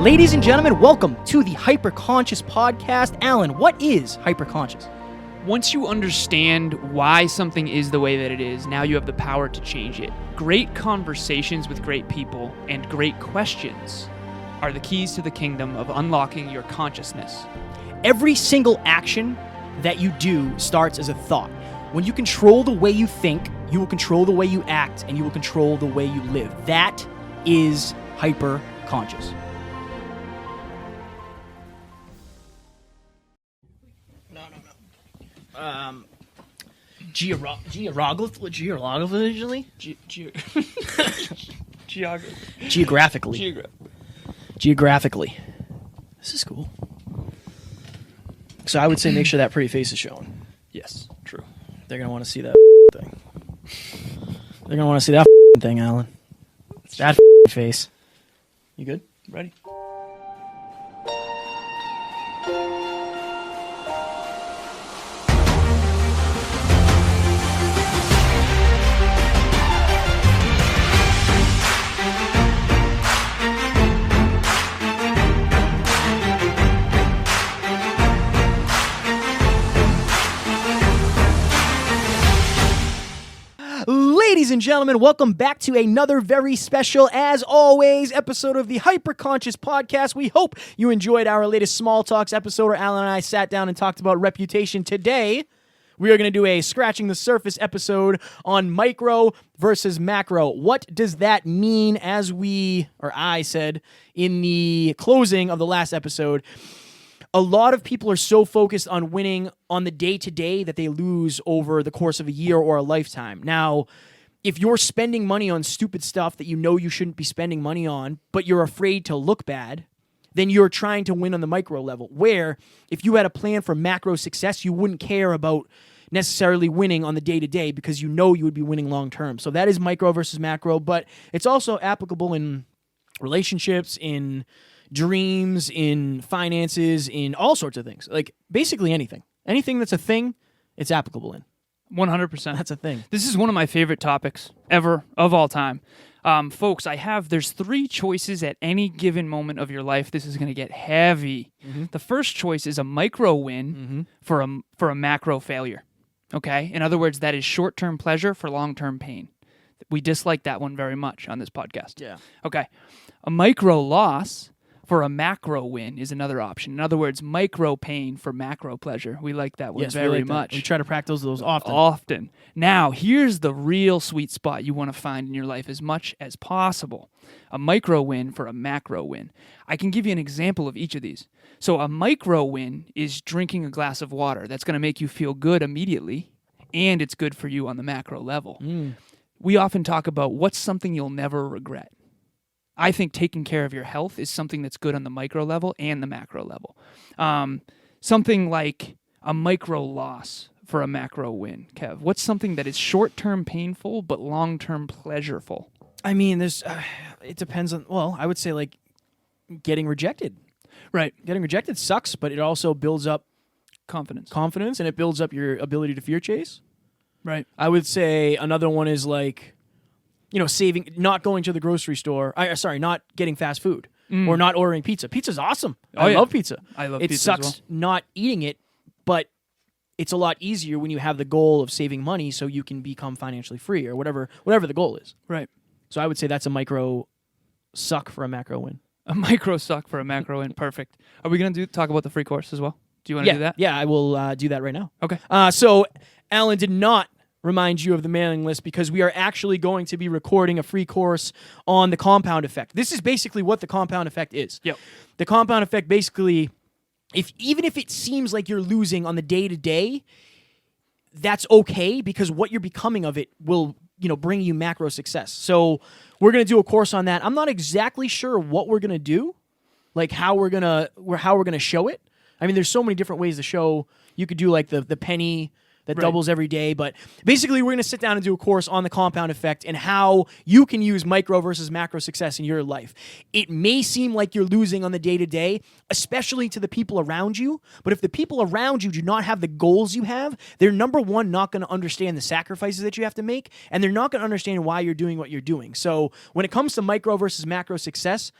Ladies and gentlemen, welcome to the Hyperconscious Podcast. Alan, what is hyperconscious? Once you understand why something is the way that it is, now you have the power to change it. Great conversations with great people and great questions are the keys to the kingdom of unlocking your consciousness. Every single action that you do starts as a thought. When you control the way you think, you will control the way you act, and you will control the way you live. That is hyperconscious. Geographically? Geographically. This is cool. So I would say make sure that pretty face is showing. Yes, true. They're going to want to see that thing. They're going to want to see that thing, Alan. That face. You good? Ready? Ladies and gentlemen, welcome back to another very special, as always, episode of the Hyperconscious Podcast. We hope you enjoyed our latest Small Talks episode where Alan and I sat down and talked about reputation. Today, we are going to do a Scratching the Surface episode on micro versus macro. What does that mean? As I said in the closing of the last episode, a lot of people are so focused on winning on the day-to-day that they lose over the course of a year or a lifetime. Now, if you're spending money on stupid stuff that you know you shouldn't be spending money on, but you're afraid to look bad, then you're trying to win on the micro level, where if you had a plan for macro success, you wouldn't care about necessarily winning on the day-to-day because you know you would be winning long-term. So that is micro versus macro, but it's also applicable in relationships, in dreams, in finances, in all sorts of things. Like basically anything. Anything that's a thing, it's applicable in. 100%. That's a thing. This is one of my favorite topics ever of all time. Folks, there's three choices at any given moment of your life. This is going to get heavy. Mm-hmm. The first choice is a micro win for a macro failure. Okay? In other words, that is short-term pleasure for long-term pain. We dislike that one very much on this podcast. Yeah. Okay. A micro loss for a macro win is another option. In other words, micro pain for macro pleasure. We like that one very much. We try to practice those often. Often. Now, here's the real sweet spot you want to find in your life as much as possible. A micro win for a macro win. I can give you an example of each of these. So a micro win is drinking a glass of water. That's going to make you feel good immediately, and it's good for you on the macro level. We often talk about what's something you'll never regret. I think taking care of your health is something that's good on the micro level and the macro level. Something like a micro loss for a macro win. Kev, what's something that is short-term painful but long-term pleasureful? I mean, it depends on, I would say like getting rejected. Right. Getting rejected sucks, but it also builds up confidence, and it builds up your ability to fear chase. Right. I would say another one is like, not going to the grocery store. Not getting fast food or not ordering pizza. Pizza's awesome. I love pizza. I love pizza. It sucks as well. not eating it, but it's a lot easier when you have the goal of saving money so you can become financially free or whatever the goal is. Right. So I would say that's a micro suck for a macro win. A micro suck for a macro win. Perfect. Are we going to talk about the free course as well? Do you want to do that? Yeah, I will do that right now. Okay. So Alan did not remind you of the mailing list because we are actually going to be recording a free course on the compound effect. This is basically what the compound effect is. Yep. The compound effect basically, even if it seems like you're losing on the day-to-day, that's okay because what you're becoming of it will, bring you macro success. So we're going to do a course on that. I'm not exactly sure what we're going to do, like how we're going to show it. I mean, there's so many different ways to show. You could do like the penny that doubles every day. But basically, we're going to sit down and do a course on the compound effect and how you can use micro versus macro success in your life. It may seem like you're losing on the day-to-day, especially to the people around you. But if the people around you do not have the goals you have, they're, number one, not going to understand the sacrifices that you have to make, and they're not going to understand why you're doing what you're doing. So when it comes to micro versus macro success,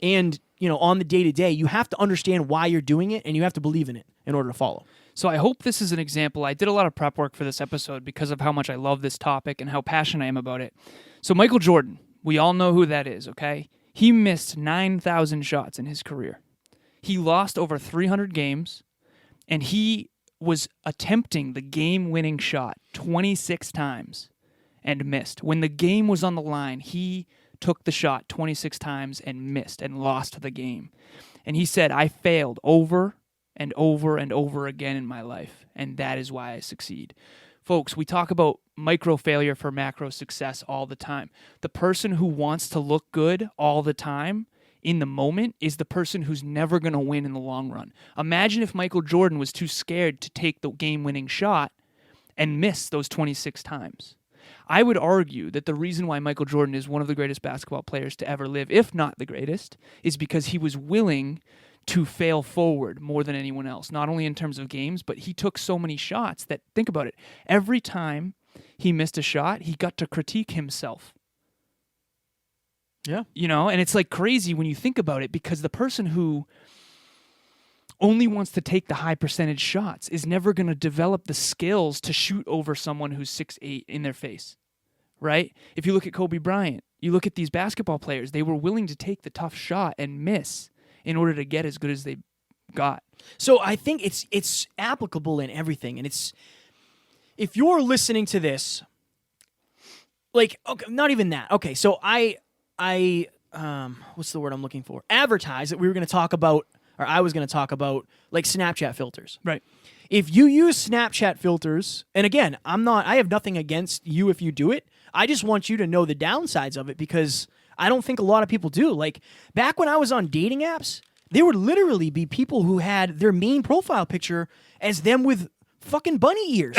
and on the day-to-day, you have to understand why you're doing it, and you have to believe in it in order to follow. So I hope this is an example. I did a lot of prep work for this episode because of how much I love this topic and how passionate I am about it. So Michael Jordan, we all know who that is, okay? He missed 9,000 shots in his career. He lost over 300 games, and he was attempting the game-winning shot 26 times and missed. When the game was on the line, he took the shot 26 times and missed and lost the game. And he said, I failed over and over and over again in my life, and that is why I succeed. Folks, we talk about micro failure for macro success all the time. The person who wants to look good all the time in the moment is the person who's never going to win in the long run. Imagine if Michael Jordan was too scared to take the game-winning shot and miss those 26 times. I would argue that the reason why Michael Jordan is one of the greatest basketball players to ever live, if not the greatest, is because he was willing to fail forward more than anyone else, not only in terms of games, but he took so many shots that, think about it, every time he missed a shot, he got to critique himself. Yeah. And it's like crazy when you think about it, because the person who only wants to take the high percentage shots is never going to develop the skills to shoot over someone who's 6'8" in their face, right? If you look at Kobe Bryant, you look at these basketball players, they were willing to take the tough shot and miss in order to get as good as they got. So I think it's applicable in everything, and it's, if you're listening to this, like, okay, not even that. Okay, so I what's the word I'm looking for? Advertise that we were going to talk about, or I was going to talk about, like, Snapchat filters. Right. If you use Snapchat filters, and again, I have nothing against you if you do it. I just want you to know the downsides of it, because I don't think a lot of people do. Like, back when I was on dating apps, there would literally be people who had their main profile picture as them with fucking bunny ears.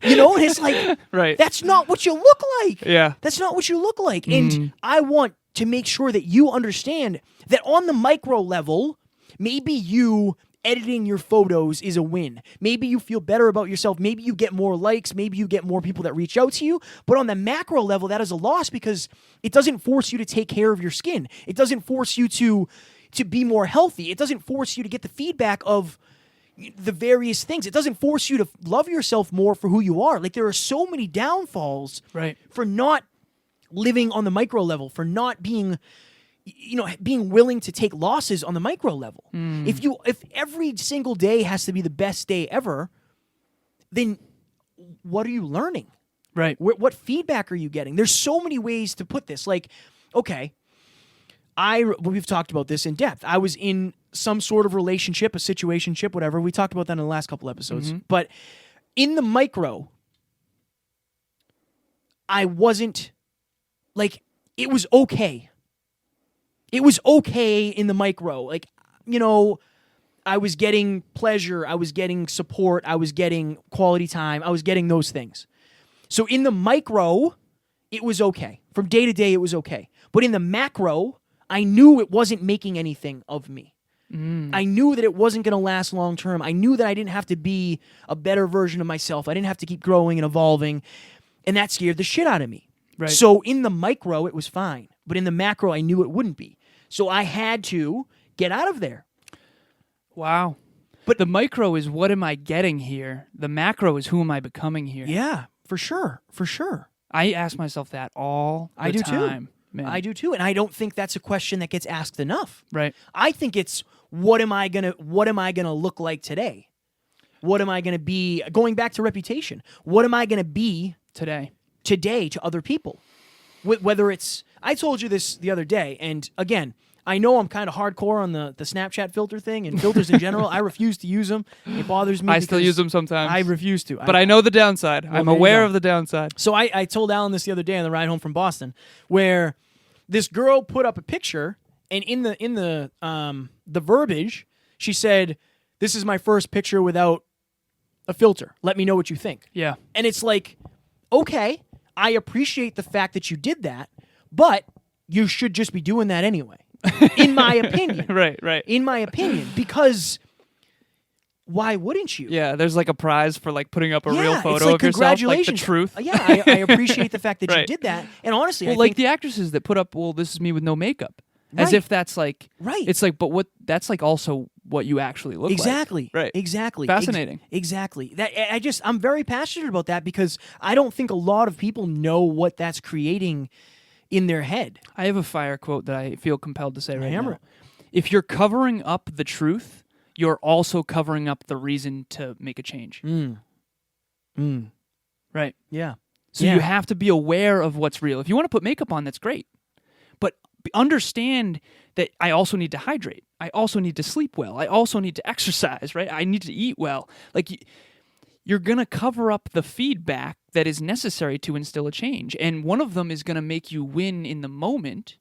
And it's like, right. That's not what you look like. Yeah. That's not what you look like. And I want to make sure that you understand that on the micro level, maybe you editing your photos is a win. Maybe you feel better about yourself. Maybe you get more likes. Maybe you get more people that reach out to you. But on the macro level, that is a loss, because it doesn't force you to take care of your skin. It doesn't force you to be more healthy. It doesn't force you to get the feedback of the various things. It doesn't force you to love yourself more for who you are. Like, there are so many downfalls for not living on the micro level, for not being being willing to take losses on the micro level. If every single day has to be the best day ever, then what are you learning? Right. What feedback are you getting? There's so many ways to put this. Like, okay, we've talked about this in depth. I was in some sort of relationship, a situationship, whatever. We talked about that in the last couple episodes. But in the micro, I wasn't, like, it was okay. It was okay in the micro. Like, I was getting pleasure. I was getting support. I was getting quality time. I was getting those things. So in the micro, it was okay. From day to day, it was okay. But in the macro, I knew it wasn't making anything of me. I knew that it wasn't going to last long term. I knew that I didn't have to be a better version of myself. I didn't have to keep growing and evolving. And that scared the shit out of me. Right. So in the micro, it was fine. But in the macro, I knew it wouldn't be. So I had to get out of there. Wow. But the micro is, what am I getting here? The macro is, who am I becoming here? Yeah, for sure. For sure. I ask myself that all the time. Man. I do too. And I don't think that's a question that gets asked enough. Right. I think it's, what am I gonna look like today? What am I gonna be? Going back to reputation, what am I gonna be today to other people? Whether it's, I told you this the other day, and again, I know I'm kind of hardcore on the Snapchat filter thing and filters in general. I refuse to use them. It bothers me. I still use them sometimes. I refuse to. But I know the downside. Well, I'm aware of the downside. So I told Alan this the other day on the ride home from Boston, where this girl put up a picture, and in the verbiage, she said, "This is my first picture without a filter. Let me know what you think." Yeah. And it's like, okay, I appreciate the fact that you did that, but you should just be doing that anyway, in my opinion. Right. In my opinion, because why wouldn't you? Yeah, there's like a prize for like putting up a real it's photo like, of yourself, like the congratulations. truth. Yeah, I appreciate the fact that you Right. did that. And honestly, Well, I like think, the actresses that put up, well, this is me with no makeup. As Right. if that's like, Right. it's like, but what, that's like also what you actually look Exactly. like. Right. Exactly. Fascinating. Exactly. I'm very passionate about that because I don't think a lot of people know what that's creating in their head. I have a fire quote that I feel compelled to say right Hammer now. it. If you're covering up the truth, you're also covering up the reason to make a change. Right. Yeah. So Yeah. you have to be aware of what's real. If you want to put makeup on, that's great. But understand that I also need to hydrate. I also need to sleep well. I also need to exercise, right? I need to eat well. Like you're going to cover up the feedback that is necessary to instill a change. And one of them is going to make you win in the moment,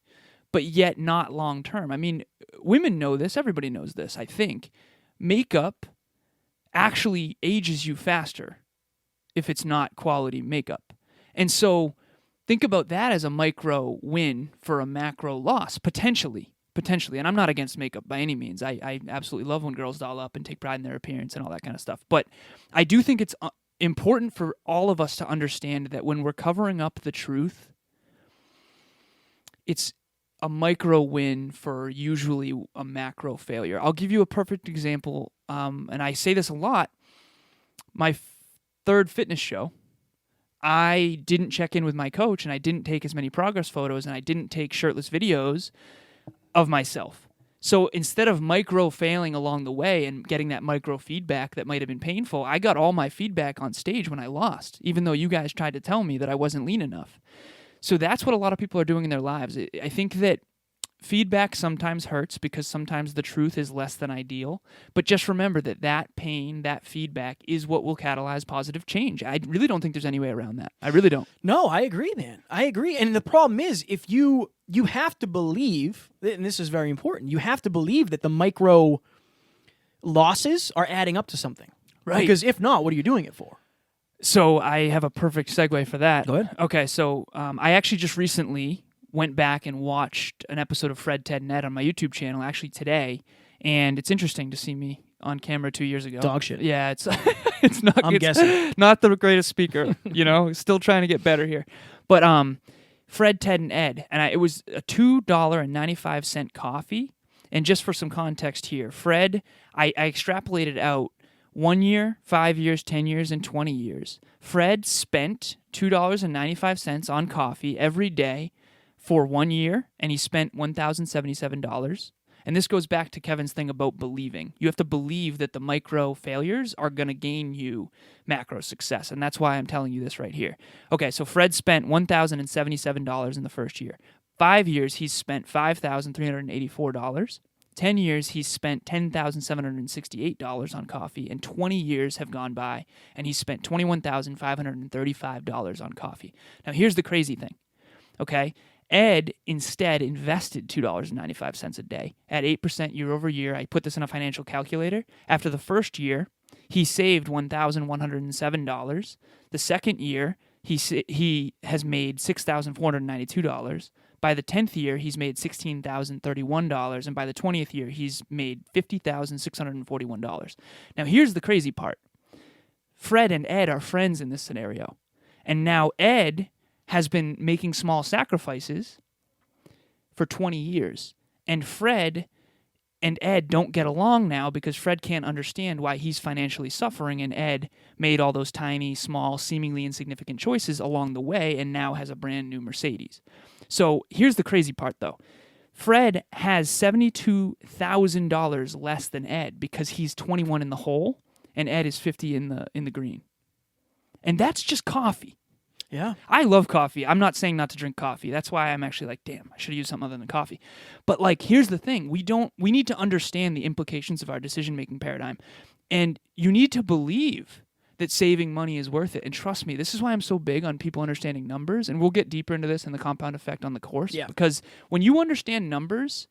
but yet not long term. I mean, women know this. Everybody knows this, I think. Makeup actually ages you faster if it's not quality makeup. And so think about that as a micro win for a macro loss, potentially. And I'm not against makeup by any means. I absolutely love when girls doll up and take pride in their appearance and all that kind of stuff. But I do think it's important for all of us to understand that when we're covering up the truth, it's a micro win for usually a macro failure. I'll give you a perfect example, and I say this a lot. My third fitness show, I didn't check in with my coach, and I didn't take as many progress photos, and I didn't take shirtless videos of myself. So instead of micro failing along the way and getting that micro feedback that might have been painful, I got all my feedback on stage when I lost, even though you guys tried to tell me that I wasn't lean enough. So that's what a lot of people are doing in their lives. I think that feedback sometimes hurts because sometimes the truth is less than ideal. But just remember that pain, that feedback is what will catalyze positive change. I really don't think there's any way around that. I really don't. No, I agree, man. I agree. And the problem is if you have to believe, and this is very important, you have to believe that the micro losses are adding up to something. Right. Because if not, what are you doing it for? So I have a perfect segue for that. Go ahead. Okay, so I actually just recently went back and watched an episode of Fred, Ted, and Ed on my YouTube channel, actually today, and it's interesting to see me on camera 2 years ago. Dog shit. Yeah, it's it's not. I'm guessing. Not the greatest speaker, Still trying to get better here, but Fred, Ted, and Ed, and it was a $2.95 coffee. And just for some context here, Fred, I extrapolated out 1 year, 5 years, 10 years, and 20 years. Fred spent $2.95 on coffee every day for 1 year, and he spent $1,077. And this goes back to Kevin's thing about believing. You have to believe that the micro failures are going to gain you macro success, and that's why I'm telling you this right here. Okay, so Fred spent $1,077 in the first year. 5 years, he's spent $5,384. 10 years, he's spent $10,768 on coffee, and 20 years have gone by, and he's spent $21,535 on coffee. Now, here's the crazy thing, okay? Ed instead invested $2.95 a day at 8% year over year. I put this in a financial calculator. After the first year, he saved $1,107. The second year, he has made $6,492. By the 10th year, he's made $16,031, and by the 20th year, he's made $50,641. Now, here's the crazy part. Fred and Ed are friends in this scenario, and now Ed has been making small sacrifices for 20 years, and Fred and Ed don't get along now because Fred can't understand why he's financially suffering, and Ed made all those tiny, small, seemingly insignificant choices along the way and now has a brand new Mercedes. So here's the crazy part, though. Fred has $72,000 less than Ed because he's 21 in the hole and Ed is 50 in the green. And that's just coffee. Yeah. I love coffee. I'm not saying not to drink coffee. That's why I'm actually like, damn, I should have used something other than coffee. But like, here's the thing. We need to understand the implications of our decision-making paradigm. And you need to believe that saving money is worth it. And trust me, this is why I'm so big on people understanding numbers. And we'll get deeper into this in the compound effect on the course. Yeah. Because when you understand numbers,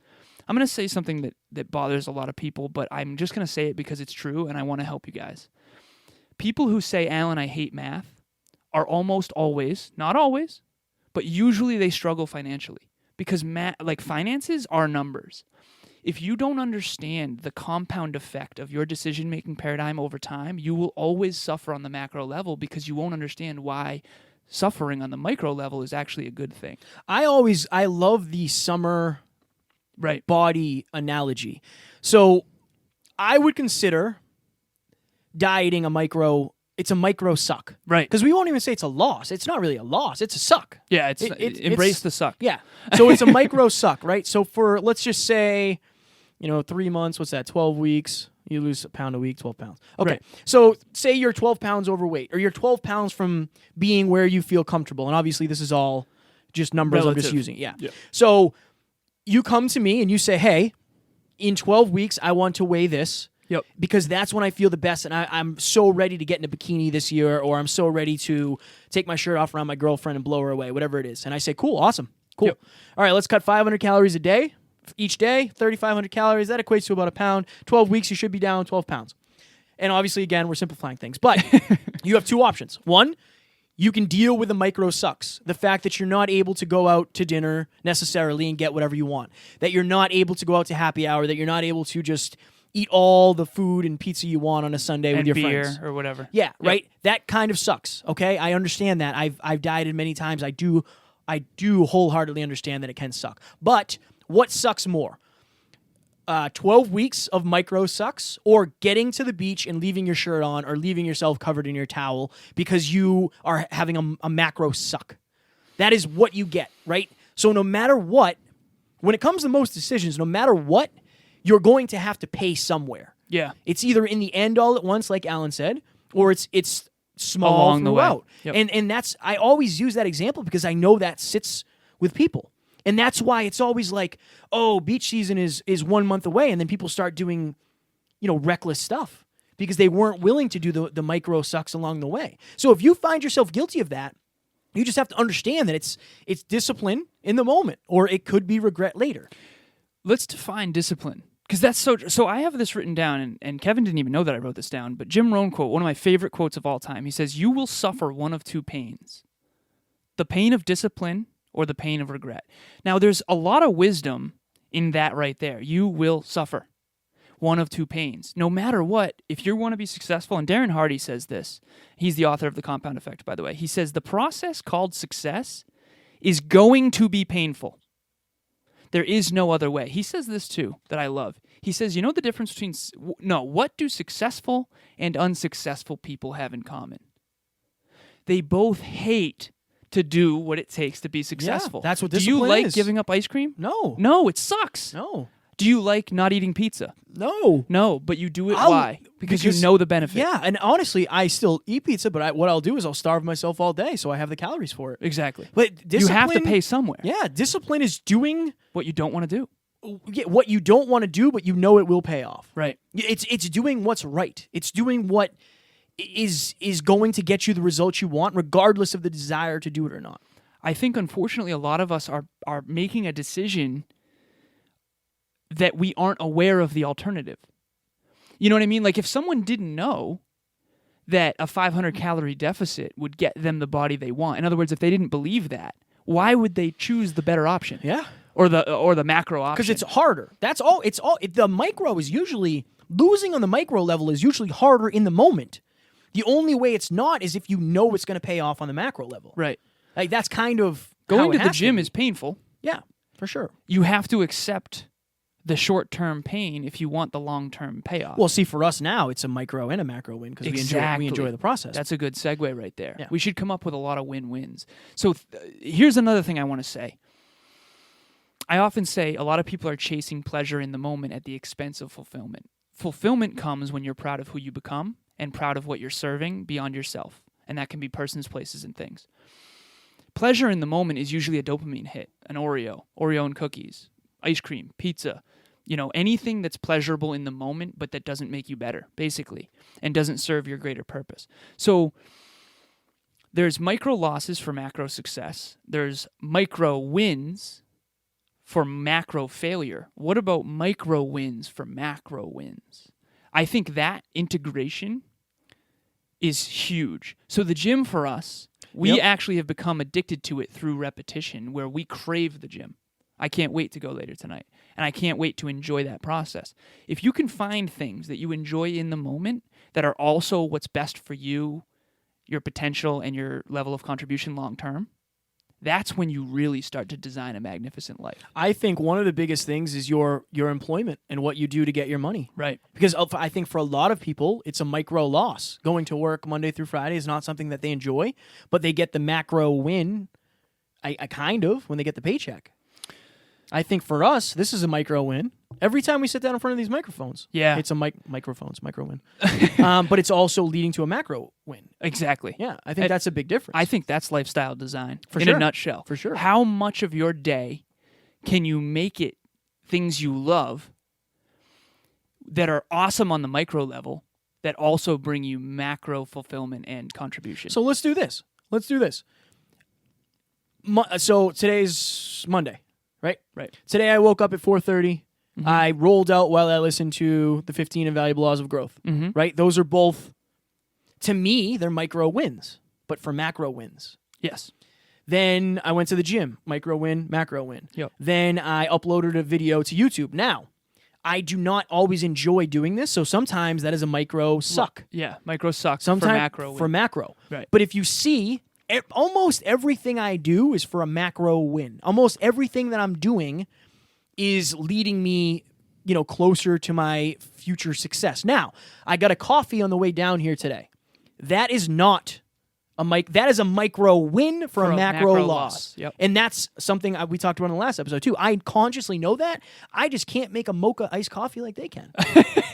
I'm going to say something that bothers a lot of people, but I'm just going to say it because it's true and I want to help you guys. People who say, Alan, I hate math, are almost always, not always, but usually they struggle financially because finances are numbers. If you don't understand the compound effect of your decision-making paradigm over time, you will always suffer on the macro level because you won't understand why suffering on the micro level is actually a good thing. I love the summer Right. body analogy. So I would consider dieting it's a micro suck. Right. Because we won't even say it's a loss. It's not really a loss. It's a suck. Yeah, embrace it's- the suck. Yeah. So it's a micro suck, right? So for, let's just say, 3 months, what's that, 12 weeks, you lose a pound a week, 12 pounds. Okay. Right. So say you're 12 pounds overweight, or you're 12 pounds from being where you feel comfortable. And obviously this is all just numbers I'm just Relative. using. Yeah. Yeah. So you come to me and you say, hey, in 12 weeks, I want to weigh this. Yep. Because that's when I feel the best, and I'm so ready to get in a bikini this year, or I'm so ready to take my shirt off around my girlfriend and blow her away, whatever it is. And I say, cool, awesome, cool. Yep. All right, let's cut 500 calories a day. Each day, 3,500 calories. That equates to about a pound. 12 weeks, you should be down 12 pounds. And obviously, again, we're simplifying things. But you have two options. One, you can deal with the micro sucks. The fact that you're not able to go out to dinner necessarily and get whatever you want. That you're not able to go out to happy hour. That you're not able to just eat all the food and pizza you want on a Sunday with And your beer friends. or whatever. Yeah, right? That kind of sucks, okay? I understand that. I've dieted many times. I do wholeheartedly understand that it can suck. But what sucks more? 12 weeks of micro sucks, or getting to the beach and leaving your shirt on, or leaving yourself covered in your towel because you are having a macro suck. That is what you get, right? So no matter what, when it comes to most decisions, no matter what, you're going to have to pay somewhere. Yeah. It's either in the end all at once, like Alan said, or it's small Along the way. throughout. Yep. And that's, I always use that example because I know that sits with people. And that's why it's always like, oh, beach season is 1 month away, and then people start doing, reckless stuff because they weren't willing to do the micro sucks along the way. So if you find yourself guilty of that, you just have to understand that it's discipline in the moment, or it could be regret later. Let's define discipline. Because that's so I have this written down, and Kevin didn't even know that I wrote this down, but Jim Rohn quote, one of my favorite quotes of all time. He says, "You will suffer one of two pains, the pain of discipline or the pain of regret." Now, there's a lot of wisdom in that right there. You will suffer one of two pains. No matter what, if you want to be successful, and Darren Hardy says this, he's the author of The Compound Effect, by the way. He says, the process called success is going to be painful. There is no other way. He says this too, that I love. He says, you know the difference between... what do successful and unsuccessful people have in common? They both hate to do what it takes to be successful. that's what Do you discipline like is. giving up ice cream? No. No, it sucks. No. Do you like not eating pizza? No. No, but you do it. I'll- Why? Because you know the benefit. Yeah, and honestly, I still eat pizza, but what I'll do is I'll starve myself all day so I have the calories for it. Exactly. But You discipline, have to pay somewhere. Yeah, discipline is doing What you don't want to do. what you don't want to do, but you know it will pay off. Right. It's doing what's right. It's doing what is going to get you the results you want, regardless of the desire to do it or not. I think, unfortunately, a lot of us are making a decision that we aren't aware of the alternative. You know what I mean? Like, if someone didn't know that a 500-calorie deficit would get them the body they want, in other words, if they didn't believe that, why would they choose the better option? Yeah. Or the macro option? Because it's harder. That's all. The micro is usually, losing on the micro level is usually harder in the moment. The only way it's not is if you know it's going to pay off on the macro level. right. Like, that's kind of Going how it to the has gym be. is painful. Yeah, for sure. You have to accept the short-term pain if you want the long-term payoff. Well, see, for us now, it's a micro and a macro win because we enjoy the process. That's a good segue right there. Yeah. We should come up with a lot of win-wins. So here's another thing I want to say. I often say a lot of people are chasing pleasure in the moment at the expense of fulfillment. Fulfillment comes when you're proud of who you become and proud of what you're serving beyond yourself. And that can be persons, places, and things. Pleasure in the moment is usually a dopamine hit, an Oreo and cookies, ice cream, pizza, anything that's pleasurable in the moment, but that doesn't make you better, basically, and doesn't serve your greater purpose. So there's micro losses for macro success. There's micro wins for macro failure. What about micro wins for macro wins? I think that integration is huge. So the gym for us, we actually have become addicted to it through repetition, where we crave the gym. I can't wait to go later tonight, and I can't wait to enjoy that process. If you can find things that you enjoy in the moment that are also what's best for you, your potential, and your level of contribution long term, that's when you really start to design a magnificent life. I think one of the biggest things is your employment and what you do to get your money. Right. Because I think for a lot of people, it's a micro loss. Going to work Monday through Friday is not something that they enjoy, but they get the macro win, I kind of, when they get the paycheck. I think for us, this is a micro win. Every time we sit down in front of these microphones, Yeah. it's a micro win. But it's also leading to a macro win. Exactly. Yeah, I think that's a big difference. I think that's lifestyle design For in sure. a nutshell. For sure. How much of your day can you make it things you love that are awesome on the micro level that also bring you macro fulfillment and contribution? So let's do this. So today's Monday, right? Right. Today I woke up at 4:30. Mm-hmm. I rolled out while I listened to the 15 Invaluable Laws of Growth, Mm-hmm. right? Those are both, to me, they're micro wins, but for macro wins. Yes. Then I went to the gym, micro win, macro win. Yep. Then I uploaded a video to YouTube. Now, I do not always enjoy doing this, so sometimes that is a micro suck. Yeah. Micro sucks Sometimes for macro. For macro. Right. But if you see, almost everything I do is for a macro win. Almost everything that I'm doing is leading me, closer to my future success. Now, I got a coffee on the way down here today. That is not that is a micro win for a macro loss. Yep. And that's something we talked about in the last episode too. I consciously know that. I just can't make a mocha iced coffee like they can.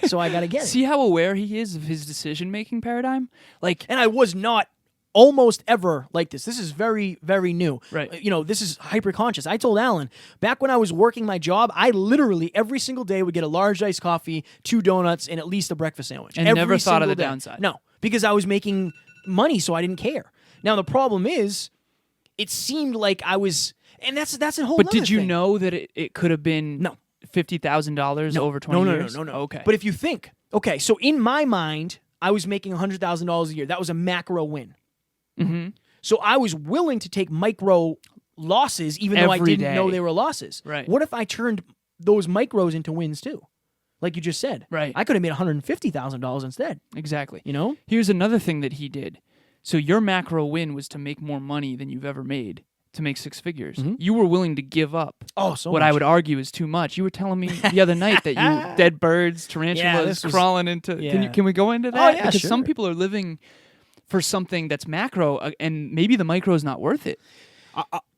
So I got to get it. See how aware he is of his decision-making paradigm? Like, And I was not almost ever like this. This is very, very new. Right. This is hyper conscious. I told Alan, back when I was working my job, I literally every single day would get a large iced coffee, 2 donuts, and at least a breakfast sandwich. And every never thought of single the day. downside. No, because I was making money, so I didn't care. Now, the problem is, it seemed like I was, and that's a whole but nother did you thing. know that it could have been No. $50,000 over 20 years? No. Okay. But if you think, okay, so in my mind, I was making $100,000 a year. That was a macro win. mm-hmm. So I was willing to take micro losses, even though I Every didn't day. know they were losses. Right. What if I turned those micros into wins too? Like you just said. Right. I could have made $150,000 instead. Exactly. You know? Here's another thing that he did. So your macro win was to make more money than you've ever made, to make 6 figures. Mhm. You were willing to give up Oh, so what much. I would argue is too much. You were telling me the other night that you dead birds, tarantulas this was- crawling into. yeah. Can we go into that? yeah, because some sure. people are living for something that's macro, and maybe the micro is not worth it.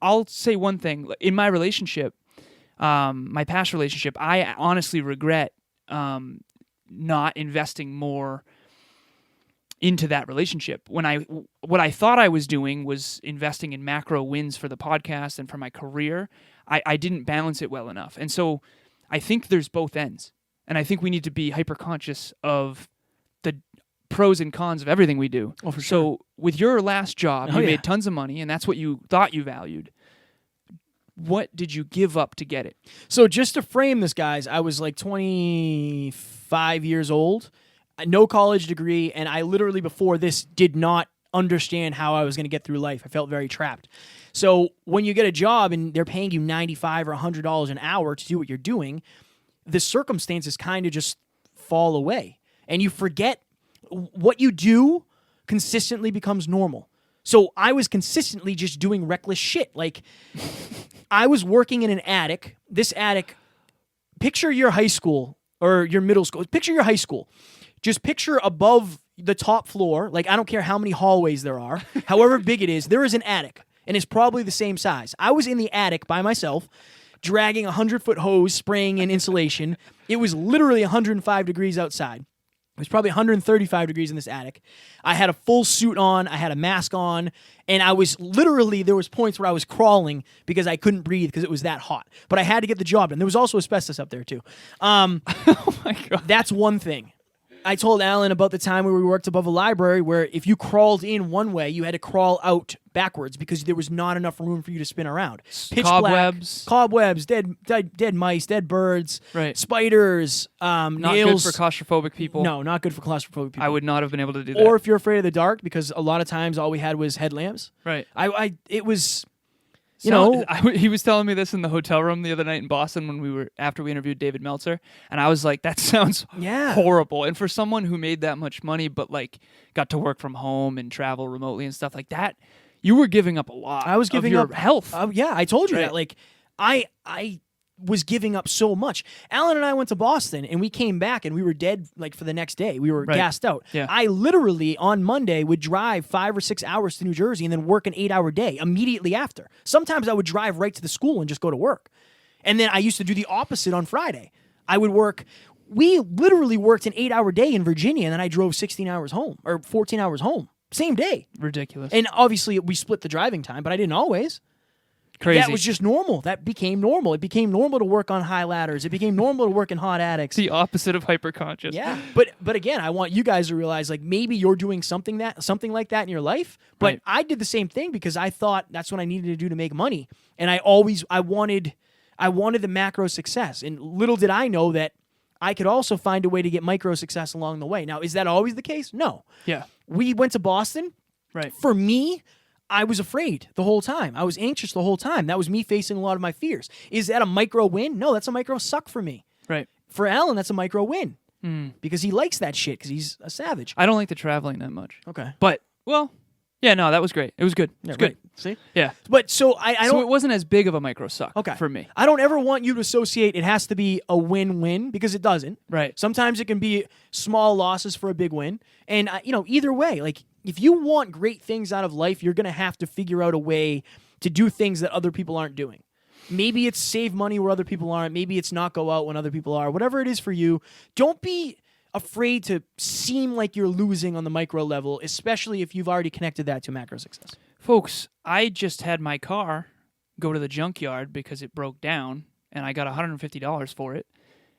I'll say one thing. In my relationship, my past relationship, I honestly regret not investing more into that relationship. What I thought I was doing was investing in macro wins for the podcast and for my career. I didn't balance it well enough. And so I think there's both ends. And I think we need to be hyper conscious of the pros and cons of everything we do. Oh, for So with your last job, Oh, you yeah. made tons of money, and that's what you thought you valued. What did you give up to get it? So just to frame this, guys, I was like 25 years old, no college degree, and I literally before this did not understand how I was going to get through life. I felt very trapped. So when you get a job and they're paying you $95 or $100 an hour to do what you're doing, the circumstances kind of just fall away, and you forget what you do consistently becomes normal. So I was consistently just doing reckless shit. Like I was working in an attic. This attic, picture your high school or your middle school. Picture your high school. Just picture above the top floor. Like I don't care how many hallways there are, however big it is, there is an attic, and it's probably the same size. I was in the attic by myself, dragging a 100-foot hose, spraying in insulation. It was literally 105 degrees outside. It was probably 135 degrees in this attic. I had a full suit on. I had a mask on. And I was literally, there was points where I was crawling because I couldn't breathe because it was that hot. But I had to get the job done. There was also asbestos up there too. Oh my God. That's one thing. I told Alan about the time where we worked above a library where if you crawled in one way, you had to crawl out backwards because there was not enough room for you to spin around. Pitch Cobwebs. black, cobwebs, dead mice, dead birds, Right. spiders, Not nails. good for claustrophobic people. No, not good for claustrophobic people. I would not have been able to do that. Or if you're afraid of the dark, because a lot of times all we had was headlamps. right. It was, you So, know, he was telling me this in the hotel room the other night in Boston after we interviewed David Meltzer, and I was like, that sounds yeah. horrible. And for someone who made that much money but like got to work from home and travel remotely and stuff like that, You were giving up a lot. I was giving of your up health. Yeah, I told you Right. that. Like, I was giving up so much. Alan and I went to Boston, and we came back, and we were dead like for the next day. We were Right. gassed out. Yeah. I literally on Monday would drive 5 or 6 hours to New Jersey and then work an 8-hour day immediately after. Sometimes I would drive right to the school and just go to work. And then I used to do the opposite on Friday. I would work. We literally worked an 8-hour day in Virginia, and then I drove 16 hours home or 14 hours home. Same day. Ridiculous. And obviously, we split the driving time, but I didn't always. Crazy. That was just normal. That became normal. It became normal to work on high ladders. It became normal to work in hot attics. the opposite of hyperconscious. Yeah, but again, I want you guys to realize like maybe you're doing something like that in your life. But Right. I did the same thing because I thought that's what I needed to do to make money, and I wanted the macro success. And little did I know that I could also find a way to get micro success along the way. Now, is that always the case? No. Yeah. We went to Boston. Right. For me, I was afraid the whole time. I was anxious the whole time. That was me facing a lot of my fears. Is that a micro win? No, that's a micro suck for me. Right. For Alan, that's a micro win because he likes that shit because he's a savage. I don't like the traveling that much. Okay. But, well, yeah, no, that was great. It was good. It was good. Right. See? Yeah. But so I So don't. it wasn't as big of a micro suck Okay. for me. I don't ever want you to associate it has to be a win-win because it doesn't. Right. Sometimes it can be small losses for a big win. And, either way, like if you want great things out of life, you're going to have to figure out a way to do things that other people aren't doing. Maybe it's save money where other people aren't. Maybe it's not go out when other people are. Whatever it is for you, don't be afraid to seem like you're losing on the micro level, especially if you've already connected that to macro success. Folks, I just had my car go to the junkyard because it broke down, and I got $150 for it.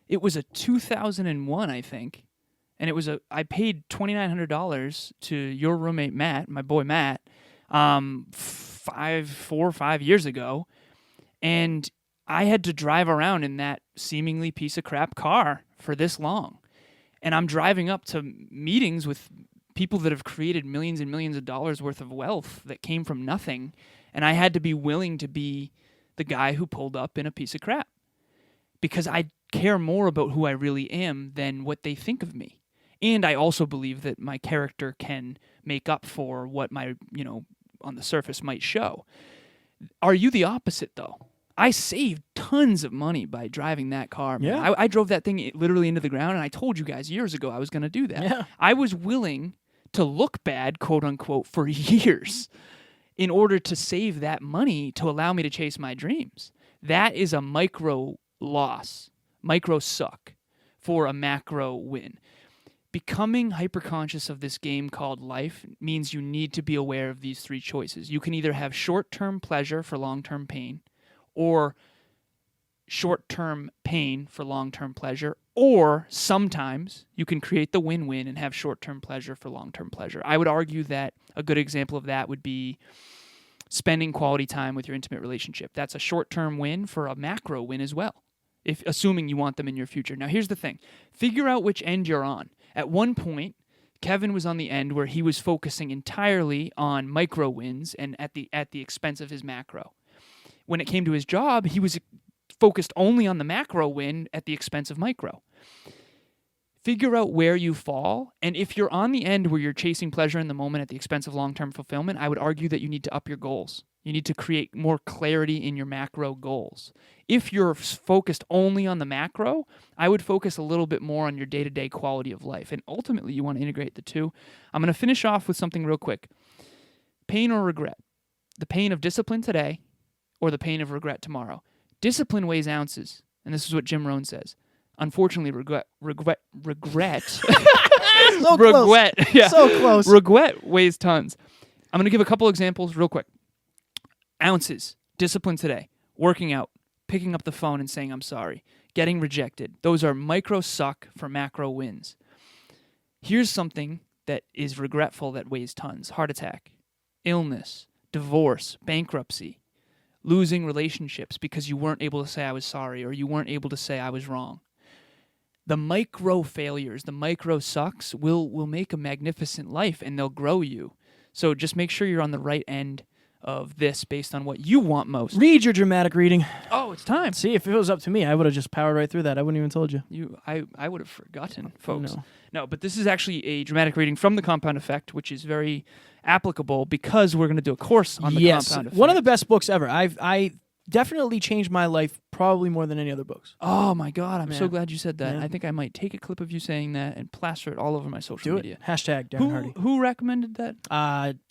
It was a 2001, I think, and I paid $2,900 to your roommate Matt, my boy Matt, 4 or 5 years ago, and I had to drive around in that seemingly piece of crap car for this long. And I'm driving up to meetings with people that have created millions and millions of dollars worth of wealth that came from nothing. And I had to be willing to be the guy who pulled up in a piece of crap because I care more about who I really am than what they think of me. And I also believe that my character can make up for what my, on the surface might show. Are you the opposite though? I saved tons of money by driving that car. Man. Yeah. I drove that thing literally into the ground, and I told you guys years ago I was going to do that. Yeah. I was willing to look bad, quote unquote, for years in order to save that money to allow me to chase my dreams. That is a micro loss, micro suck for a macro win. Becoming hyperconscious of this game called life means you need to be aware of these three choices. You can either have short-term pleasure for long-term pain, or short-term pain for long-term pleasure, or sometimes you can create the win-win and have short-term pleasure for long-term pleasure. I would argue that a good example of that would be spending quality time with your intimate relationship. That's a short-term win for a macro win as well, assuming you want them in your future. Now, here's the thing. Figure out which end you're on. At one point, Kevin was on the end where he was focusing entirely on micro wins and at the expense of his macro. When it came to his job, he was focused only on the macro win at the expense of micro. Figure out where you fall, and if you're on the end where you're chasing pleasure in the moment at the expense of long-term fulfillment, I would argue that you need to up your goals. You need to create more clarity in your macro goals. If you're focused only on the macro, I would focus a little bit more on your day-to-day quality of life, and ultimately you want to integrate the two. I'm going to finish off with something real quick. Pain or regret? The pain of discipline today or the pain of regret tomorrow. Discipline weighs ounces, and this is what Jim Rohn says. Unfortunately, regret. So regret, close. yeah. So close. Regret weighs tons. I'm going to give a couple examples real quick. Ounces, discipline today, working out, picking up the phone and saying I'm sorry, getting rejected. Those are micro suck for macro wins. Here's something that is regretful that weighs tons. Heart attack, illness, divorce, bankruptcy, losing relationships because you weren't able to say I was sorry or you weren't able to say I was wrong. The micro failures, the micro sucks will make a magnificent life and they'll grow you. So just make sure you're on the right end of this based on what you want most. Read your dramatic reading. Oh, it's time. See, if it was up to me, I would have just powered right through that. I wouldn't even told you. I would have forgotten, folks. No. No, but this is actually a dramatic reading from The Compound Effect, which is very applicable because we're going to do a course on The Compound Effect. One of the best books ever. I definitely changed my life probably more than any other books. Oh my God, I'm so Man. glad you said that. Yeah. I think I might take a clip of you saying that and plaster it all over my social Do media. it. Hashtag Darren Hardy. Who recommended that?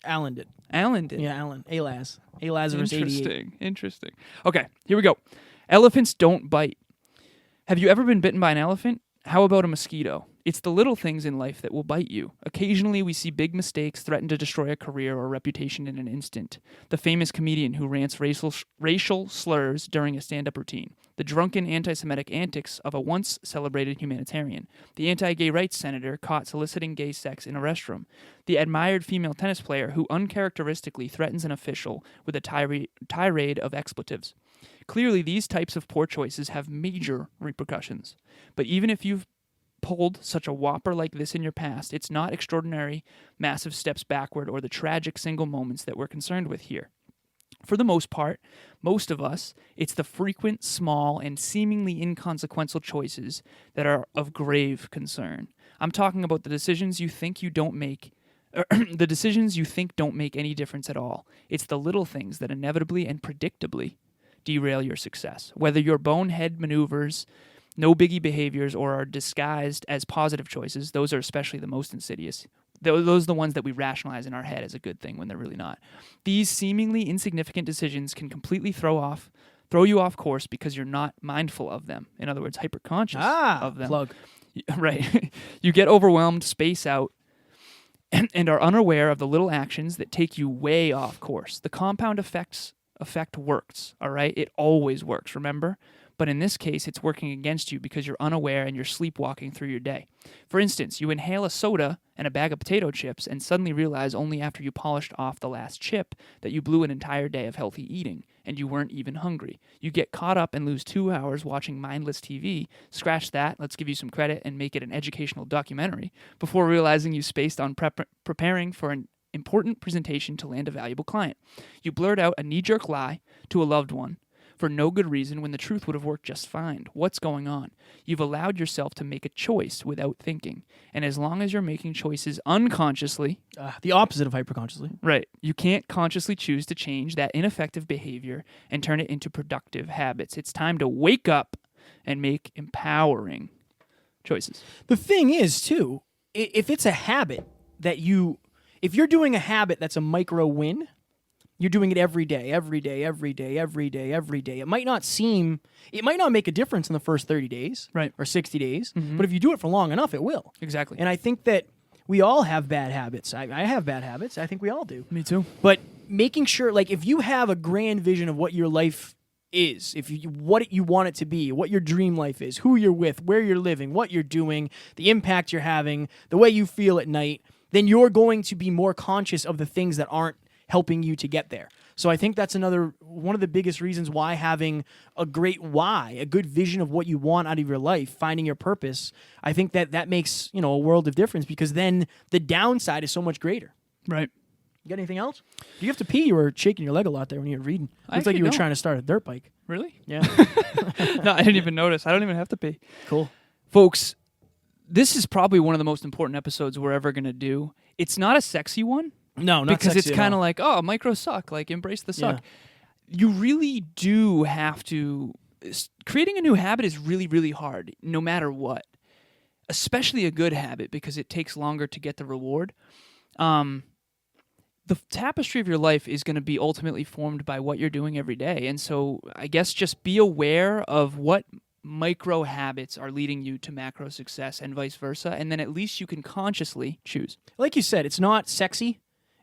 Alan did. Alan did. Yeah, Alan. A-Laz. A-Lazarus 88. Interesting. Okay, here we go. Elephants don't bite. Have you ever been bitten by an elephant? How about a mosquito? It's the little things in life that will bite you. Occasionally, we see big mistakes threaten to destroy a career or reputation in an instant. The famous comedian who rants racial slurs during a stand-up routine. The drunken anti-Semitic antics of a once-celebrated humanitarian. The anti-gay rights senator caught soliciting gay sex in a restroom. The admired female tennis player who uncharacteristically threatens an official with a tirade of expletives. Clearly, these types of poor choices have major repercussions. But even if you've pulled such a whopper like this in your past, it's not extraordinary, massive steps backward or the tragic single moments that we're concerned with here. For the most part, most of us, it's the frequent, small, and seemingly inconsequential choices that are of grave concern. I'm talking about the decisions you think you don't make, the decisions you think don't make any difference at all. It's the little things that inevitably and predictably derail your success. Whether your bonehead maneuvers, no biggie behaviors, or are disguised as positive choices, those are especially the most insidious. Those are the ones that we rationalize in our head as a good thing when they're really not. These seemingly insignificant decisions can completely throw you off course because you're not mindful of them. In other words, hyper-conscious of them. Plug. Right. You get overwhelmed, space out, and are unaware of the little actions that take you way off course. The compound effect works, all right? It always works, remember? But in this case, it's working against you because you're unaware and you're sleepwalking through your day. For instance, you inhale a soda and a bag of potato chips and suddenly realize only after you polished off the last chip that you blew an entire day of healthy eating and you weren't even hungry. You get caught up and lose 2 hours watching mindless TV. Scratch that, let's give you some credit and make it an educational documentary before realizing you spaced on preparing for an important presentation to land a valuable client. You blurt out a knee-jerk lie to a loved one for no good reason when the truth would have worked just fine. What's going on? You've allowed yourself to make a choice without thinking. And as long as you're making choices unconsciously... The opposite of hyperconsciously. Right. You can't consciously choose to change that ineffective behavior and turn it into productive habits. It's time to wake up and make empowering choices. The thing is, too, if it's a habit that if you're doing a habit that's a micro win, you're doing it every day. It might not make a difference in the first 30 days Right. or 60 days, but if you do it for long enough, it will. Exactly. And I think that we all have bad habits. I have bad habits. I think we all do. Me too. But making sure, like, if you have a grand vision of what your life is, what you want it to be, what your dream life is, who you're with, where you're living, what you're doing, the impact you're having, the way you feel at night, then you're going to be more conscious of the things that aren't helping you to get there. So I think that's one of the biggest reasons why having a great why, a good vision of what you want out of your life, finding your purpose, I think that makes, a world of difference, because then the downside is so much greater. Right. You got anything else? Do you have to pee? You were shaking your leg a lot there when you were reading. I Looks like actually you were don't. trying to start a dirt bike. Really? Yeah. No, I didn't even notice. I don't even have to pee. Cool. Folks, this is probably one of the most important episodes we're ever going to do. It's not a sexy one. No, not because sexy it's at kind all. of like, oh, micro suck, like embrace the suck. Yeah. You really do have to. Creating a new habit is really, really hard, no matter what. Especially a good habit, because it takes longer to get the reward. The tapestry of your life is going to be ultimately formed by what you're doing every day. And so I guess just be aware of what micro habits are leading you to macro success and vice versa. And then at least you can consciously choose. Like you said, it's not sexy,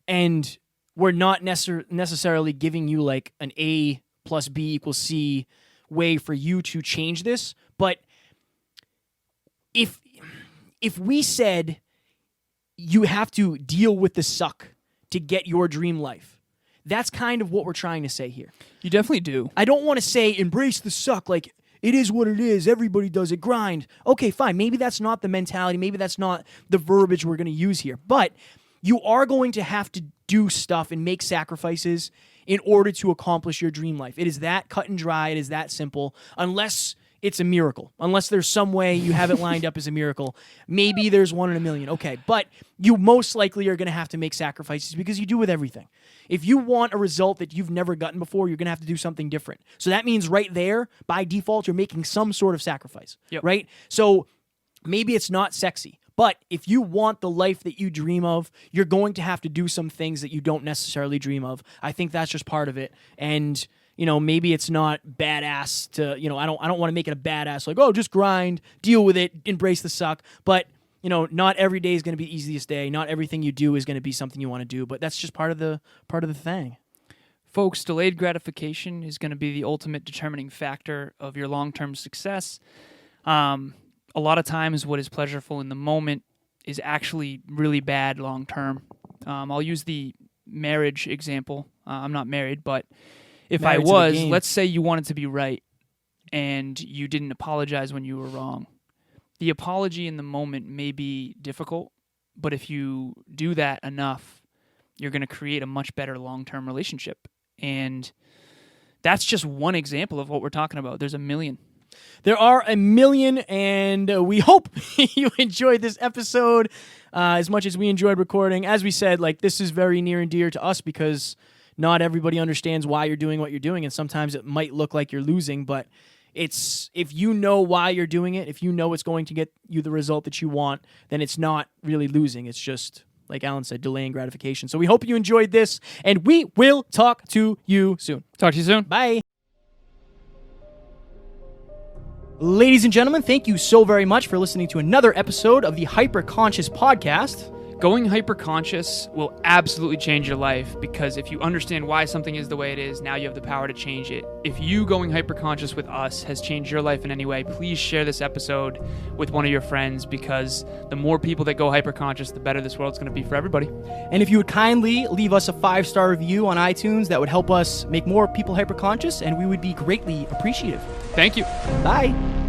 and we're not necessarily giving you like an A plus B equals C way for you to change this. But if we said you have to deal with the suck to get your dream life, that's kind of what we're trying to say here. You definitely do. I don't want to say embrace the suck, like it is what it is, everybody does it, grind. Okay, fine, maybe that's not the mentality, maybe that's not the verbiage we're going to use here, but you are going to have to do stuff and make sacrifices in order to accomplish your dream life. It is that cut and dry. It is that simple. Unless it's a miracle. Unless there's some way you have it lined up as a miracle. Maybe there's 1 in a million. Okay, but you most likely are going to have to make sacrifices because you do with everything. If you want a result that you've never gotten before, you're going to have to do something different. So that means right there, by default, you're making some sort of sacrifice, right? So maybe it's not sexy. But if you want the life that you dream of, you're going to have to do some things that you don't necessarily dream of. I think that's just part of it. And maybe it's not badass to, I don't want to make it a badass, like, oh, just grind, deal with it, embrace the suck. But, not every day is going to be the easiest day. Not everything you do is going to be something you want to do. But that's just part of the thing. Folks, delayed gratification is going to be the ultimate determining factor of your long-term success. A lot of times what is pleasurable in the moment is actually really bad long-term. I'll use the marriage example. I'm not married, but if I was, let's say you wanted to be right and you didn't apologize when you were wrong. The apology in the moment may be difficult, but if you do that enough, you're going to create a much better long-term relationship. And that's just one example of what we're talking about. There's a million. There are a million, and we hope you enjoyed this episode as much as we enjoyed recording. As we said, this is very near and dear to us because not everybody understands why you're doing what you're doing, and sometimes it might look like you're losing, but if you know why you're doing it, if you know it's going to get you the result that you want, then it's not really losing. It's just, like Alan said, delaying gratification. So we hope you enjoyed this, and we will talk to you soon. Talk to you soon. Bye. Ladies and gentlemen, thank you so very much for listening to another episode of the Hyperconscious Podcast. Going hyperconscious will absolutely change your life because if you understand why something is the way it is, now you have the power to change it. If you going hyperconscious with us has changed your life in any way, please share this episode with one of your friends because the more people that go hyperconscious, the better this world's going to be for everybody. And if you would kindly leave us a 5-star review on iTunes, that would help us make more people hyperconscious, and we would be greatly appreciative. Thank you. Bye.